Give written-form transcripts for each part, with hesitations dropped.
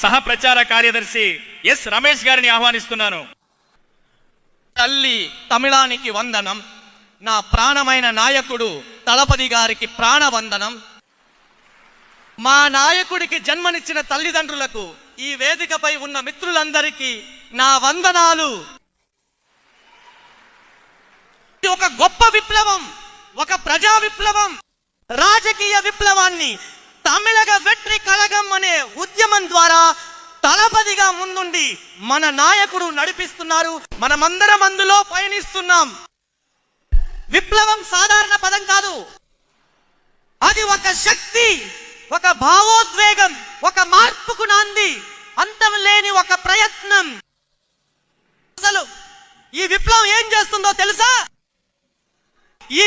సహ ప్రచార కార్యదర్శి ఎస్ రమేష్ గారిని ఆహ్వానిస్తున్నాను. తల్లి తమిళానికి వందనం. నా ప్రాణమైన నాయకుడు తలపతి గారికి ప్రాణవందనం. మా నాయకుడికి జన్మనిచ్చిన తల్లిదండ్రులకు, ఈ వేదికపై ఉన్న మిత్రులందరికీ నా వందనాలు. ఒక గొప్ప విప్లవం, ఒక ప్రజా విప్లవం, రాజకీయ విప్లవాన్ని తమిళగ వెట్రి కళగం అనే ఉద్యమం ద్వారా తలపతిగా ముందుండి మన నాయకుడు నడిపిస్తున్నారు. మనమందరం అందులో పయనిస్తున్నాం. విప్లవం సాధారణ పదం కాదు, అది ఒక శక్తి, ఒక భావోద్వేగం, ఒక మార్పుకు నాంది, అంతం లేని ఒక ప్రయత్నం. అసలు ఈ విప్లవం ఏం చేస్తుందో తెలుసా? ఈ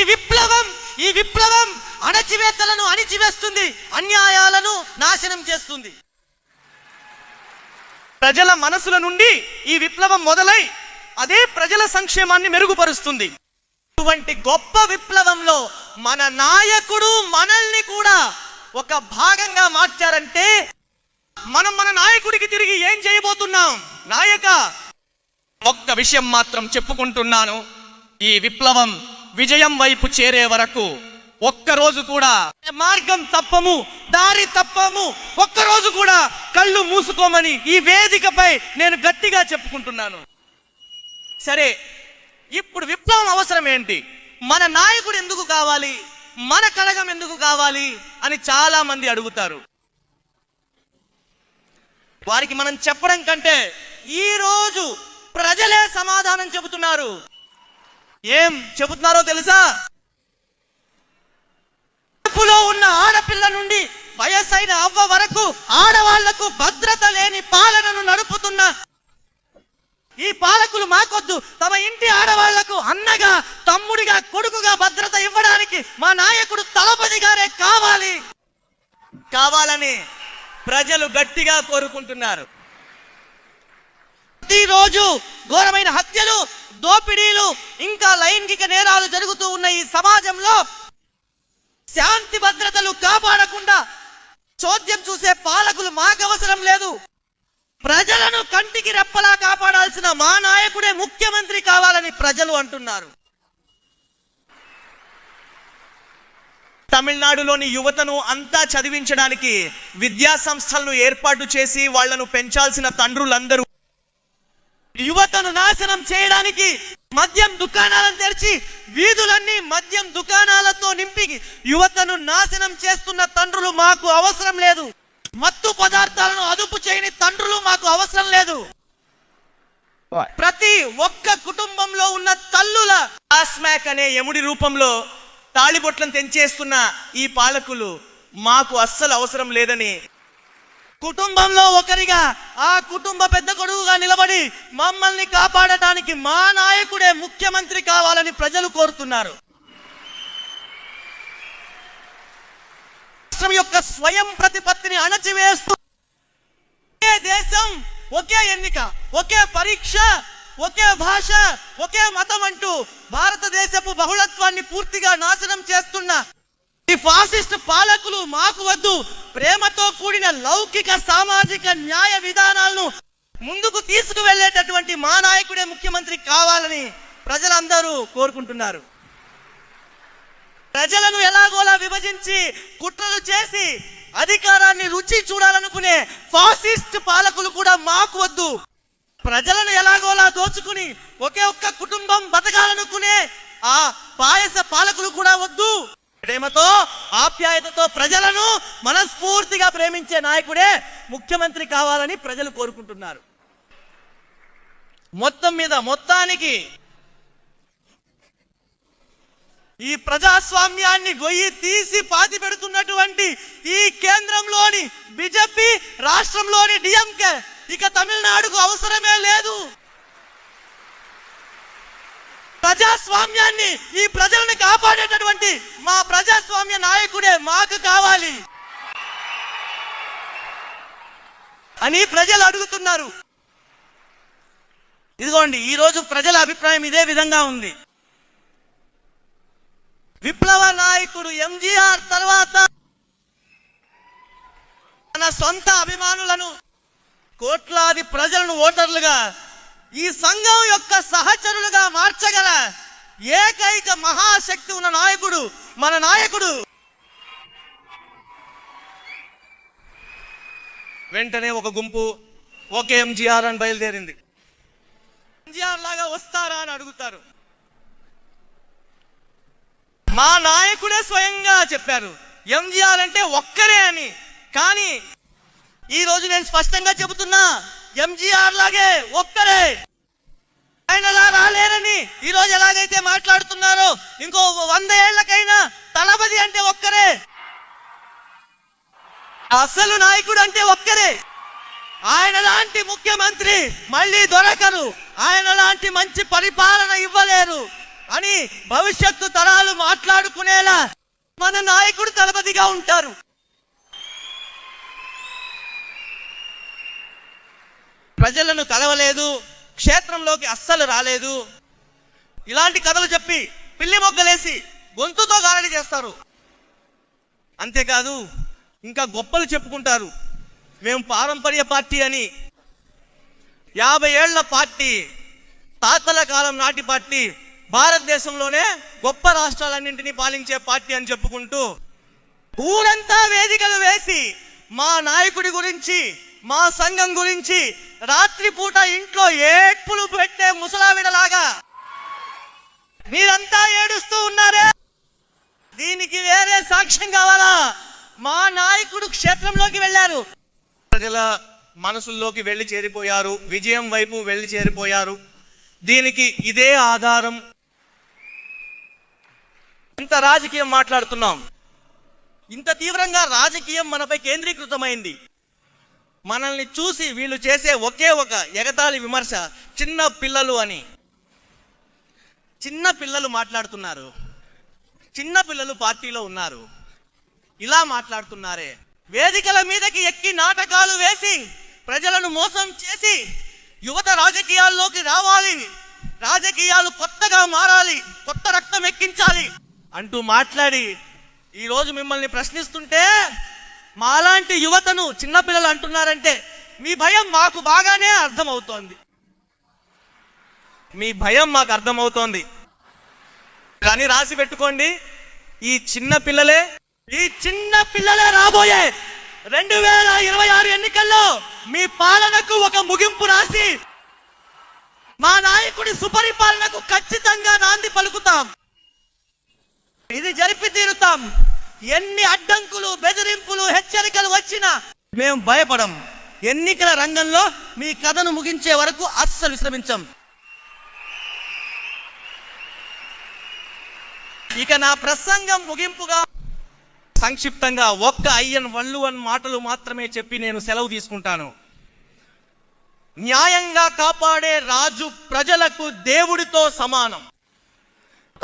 విప్లవం అణచివేతలను అణిచివేస్తుంది, అన్యాయాలను నాశనం చేస్తుంది. ప్రజల మనసుల నుండి ఈ విప్లవం మొదలై అదే ప్రజల సంక్షేమాన్ని మెరుగుపరుస్తుంది. ఇటువంటి గొప్ప విప్లవంలో మన నాయకుడు మనల్ని కూడా ఒక భాగంగా మార్చారంటే మనం మన నాయకుడికి తిరిగి ఏం చేయబోతున్నాం? నాయక, ఒక్క విషయం మాత్రం చెప్పుకుంటున్నాను. ఈ విప్లవం విజయం వైపు చేరే వరకు ఒక్కరోజు కూడా మార్గం తప్పము, దారి తప్పము, ఒక్కరోజు కూడా కళ్ళు మూసుకోమని ఈ వేదికపై నేను గట్టిగా చెప్పుకుంటున్నాను. సరే, ఇప్పుడు విప్లవం అవసరం ఏంటి? మన నాయకుడు ఎందుకు కావాలి, మన కళగం ఎందుకు కావాలి అని చాలా మంది అడుగుతారు. వారికి మనం చెప్పడం కంటే ఈ రోజు ప్రజలే సమాధానం చెబుతున్నారు. ఏం చెబుతున్నారో తెలుసా? కడుపులో ఉన్న ఆడపిల్ల నుండి వయసైన అవ్వ వరకు ఆడవాళ్లకు భద్రత లేని పాలనను నడుపుతున్న ఈ పాలకులు మాకొద్దు. తమ ఇంటి ఆడవాళ్లకు అన్నగా, తమ్ముడిగా, కొడుకుగా భద్రత ఇవ్వడానికి మా నాయకుడు తలపతి గారే కావాలని ప్రజలు గట్టిగా కోరుకుంటున్నారు. ప్రతిరోజు ఘోరమైన హత్యలు, దోపిడీలు, ఇంకా లైంగిక నేరాలు జరుగుతూ ఉన్న ఈ సమాజంలో శాంతి భద్రతలు కాపాడకుండా చోద్యం చూసే పాలకులు మాకు అవసరం లేదు. ప్రజలను కంటికి రెప్పలా కాపాడాల్సిన మా నాయకుడే ముఖ్యమంత్రి కావాలని ప్రజలు అంటున్నారు. తమిళనాడులోని యువతను అంతా చదివించడానికి విద్యా సంస్థలను ఏర్పాటు చేసి వాళ్లను పెంచాల్సిన తండ్రులందరూ యువతను నాశనం చేయడానికి మద్యం దుకాణాలను తెరిచి వీధులన్నీ మద్యం దుకాణాలతో నింపి యువతను నాశనం చేస్తున్న తండ్రులు మాకు అవసరం లేదు. మత్తు పదార్థాలను అదుపు చేయని తండ్రులు మాకు అవసరం లేదు. ప్రతి ఒక్క కుటుంబంలో ఉన్న తల్లుల ఆస్మాక్ అనే ఎముడి రూపంలో తాళిబొట్లను తెంచేస్తున్న ఈ పాలకులు మాకు అస్సలు అవసరం లేదని కుటుంబంలో ఒకరిగా, ఆ కుటుంబ పెద్ద కొడుకుగా నిలబడి మమ్మల్ని కాపాడటానికి మా నాయకుడే ముఖ్యమంత్రి కావాలని ప్రజలు కోరుతున్నారు. రాష్ట్రం యొక్క స్వయం ప్రతిపత్తిని అణచివేస్తూ ఒకే దేశం, ఒకే ఎన్నిక, ఒకే పరీక్ష, ఒకే భాష, ఒకే మతం అంటూ భారతదేశపు బహుళత్వాన్ని పూర్తిగా నాశనం చేస్తున్న ఈ ఫాసిస్ట్ పాలకులు మాకు వద్దు. ప్రేమతో కూడిన లౌకిక సామాజిక న్యాయ విధానాలను ముందుకు తీసుకువెళ్లేటటువంటి మా నాయకుడే ముఖ్యమంత్రి కావాలని ప్రజలందరూ కోరుకుంటున్నారు. ప్రజలను ఎలాగోలా విభజించి కుట్రలు చేసి అధికారాన్ని రుచి చూడాలనుకునే ఫాసిస్ట్ పాలకులు కూడా మాకు వద్దు. ప్రజలను ఎలాగోలా దోచుకుని ఒకే ఒక్క కుటుంబం బతకాలనుకునే ఆ పాయస పాలకులు కూడా వద్దు. ప్రేమతో, ఆప్యాయతతో ప్రజలను మనస్ఫూర్తిగా ప్రేమించే నాయకుడే ముఖ్యమంత్రి కావాలని ప్రజలు కోరుకుంటున్నారు. మొత్తానికి ఈ ప్రజాస్వామ్యాన్ని గొయ్యి తీసి పాతి పెడుతున్నటువంటి ఈ కేంద్రంలోని బీజేపీ, రాష్ట్రంలోని డిఎంకే ఇక తమిళనాడుకు అవసరమే లేదు. ప్రజాస్వామ్యాన్ని, ఈ ప్రజలను కాపాడేటటువంటి మా ప్రజాస్వామ్య నాయకుడే మాకు కావాలి అని ప్రజలు అడుగుతున్నారు. ఇదిగోండి, ఈ రోజు ప్రజల అభిప్రాయం ఇదే విధంగా ఉంది. విప్లవ నాయకుడు ఎంజీఆర్ తర్వాత తన సొంత అభిమానులను, కోట్లాది ప్రజలను ఓటర్లుగా ఈ సంఘం యొక్క సహచరులుగా మార్చగల ఏకైక మహాశక్తి ఉన్న నాయకుడు మన నాయకుడు. వెంటనే ఒక గుంపు ఓకే ఎంజీఆర్ అని బయలుదేరింది. ఎంజీఆర్ లాగా వస్తారా అని అడుగుతారు. మా నాయకుడే స్వయంగా చెప్పారు ఎంజీఆర్ అంటే ఒక్కరే అని. కానీ ఈ రోజు నేను స్పష్టంగా చెబుతున్నా, ఎంజీఆర్ లాగే ఒక్కరే, ఆయనలా రాలేరని. ఈ రోజు ఎలాగైతే మాట్లాడుతున్నారో ఇంకో 100 ఏళ్లకైనా తలపతి అంటే ఒక్కరే, అసలు నాయకుడు అంటే ఒక్కరే. ఆయన లాంటి ముఖ్యమంత్రి మళ్ళీ దొరకరు, ఆయన లాంటి మంచి పరిపాలన ఇవ్వలేరు అని భవిష్యత్తు తరాలు మాట్లాడుకునేలా మన నాయకుడు తలపతిగా ఉంటారు. ప్రజలను కలవలేదు, క్షేత్రంలోకి అస్సలు రాలేదు, ఇలాంటి కథలు చెప్పి పిల్లి మొగ్గలేసి గొంతుతో గారడి చేస్తారు. అంతేకాదు ఇంకా గొప్పలు చెప్పుకుంటారు, మేము పారంపర్య పార్టీ అని. 50 ఏళ్ల పార్టీ, తాతల కాలం నాటి పార్టీ, భారతదేశంలోనే గొప్ప రాష్ట్రాలన్నింటినీ పాలించే పార్టీ అని చెప్పుకుంటూ ఊరంతా వేదికలు వేసి మా నాయకుడి గురించి, మా సంఘం గురించి రాత్రిపూట ఇంట్లో ఏడ్పులు పెట్టే ముసలావిడలాగా మీరంతా ఏడుస్తూ ఉన్నారే, దీనికి వేరే సాక్ష్యం కావాలా? మా నాయకుడు క్షేత్రంలోకి వెళ్ళారు, ప్రజల మనసుల్లోకి వెళ్ళి చేరిపోయారు, విజయం వైపు వెళ్ళి చేరిపోయారు. దీనికి ఇదే ఆధారం. ఇంత రాజకీయం మాట్లాడుతున్నాం, ఇంత తీవ్రంగా రాజకీయం మనపై కేంద్రీకృతమైంది. మనల్ని చూసి వీళ్ళు చేసే ఒకే ఒక ఎగతాళి విమర్శ, చిన్న పిల్లలు అని. చిన్న పిల్లలు మాట్లాడుతున్నారు, చిన్న పిల్లలు పార్టీలో ఉన్నారు, ఇలా మాట్లాడుతున్నారే. వేదికల మీదకి ఎక్కి నాటకాలు వేసి ప్రజలను మోసం చేసి యువత రాజకీయాల్లోకి రావాలి, రాజకీయాలు కొత్తగా మారాలి, కొత్త రక్తం ఎక్కించాలి అంటూ మాట్లాడి ఈరోజు మిమ్మల్ని ప్రశ్నిస్తుంటే మాలాంటి యువతను చిన్నపిల్లలు అంటున్నారంటే మీ భయం మాకు బాగానే అర్థమవుతోంది, మీ భయం మాకు అర్థమవుతోంది. కానీ రాసి పెట్టుకోండి, ఈ చిన్న పిల్లలే రాబోయే 2026 ఎన్నికల్లో మీ పాలనకు ఒక ముగింపు రాసి మా నాయకుడి సుపరిపాలనకు ఖచ్చితంగా నాంది పలుకుతాం. ఇది జరిపి తీరుతాం. ఎన్ని అడ్డంకులు, బెదిరింపులు, హెచ్చరికలు వచ్చినా మేము భయపడం. ఎన్నికల రంగంలో మీ కథను ముగించే వరకు అస్సలు విశ్రమించం. ఇక నా ప్రసంగం ముగింపుగా సంక్షిప్తంగా ఒక్క అయ్యన్ 1 మాటలు మాత్రమే చెప్పి నేను సెలవు తీసుకుంటాను. న్యాయంగా కాపాడే రాజు ప్రజలకు దేవుడితో సమానం.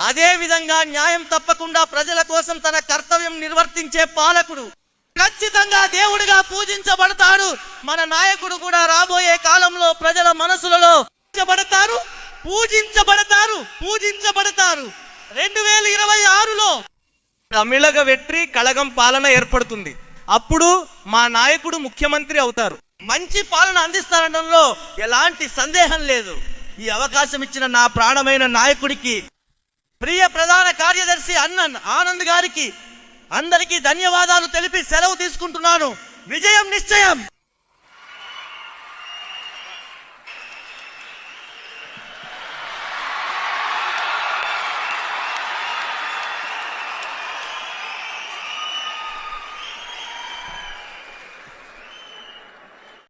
అదే విధంగా న్యాయం తప్పకుండా ప్రజల కోసం తన కర్తవ్యం నిర్వర్తించే పాలకుడు ఖచ్చితంగా దేవుడిగా పూజించబడతాడు. మన నాయకుడు కూడా రాబోయే కాలంలో ప్రజల మనసులలో పూజించబడతారు. 2026లో తమిళగ వెట్రి కళగం పాలన ఏర్పడుతుంది. అప్పుడు మా నాయకుడు ముఖ్యమంత్రి అవుతారు. మంచి పాలన అందిస్తారనడంలో ఎలాంటి సందేహం లేదు. ఈ అవకాశం ఇచ్చిన నా ప్రాణమైన నాయకుడికి, ప్రియ ప్రధాన కార్యదర్శి ఆనంద్ గారికి అందరికీ ధన్యవాదాలు తెలిపి సెలవు తీసుకుంటున్నాను. విజయం నిశ్చయం.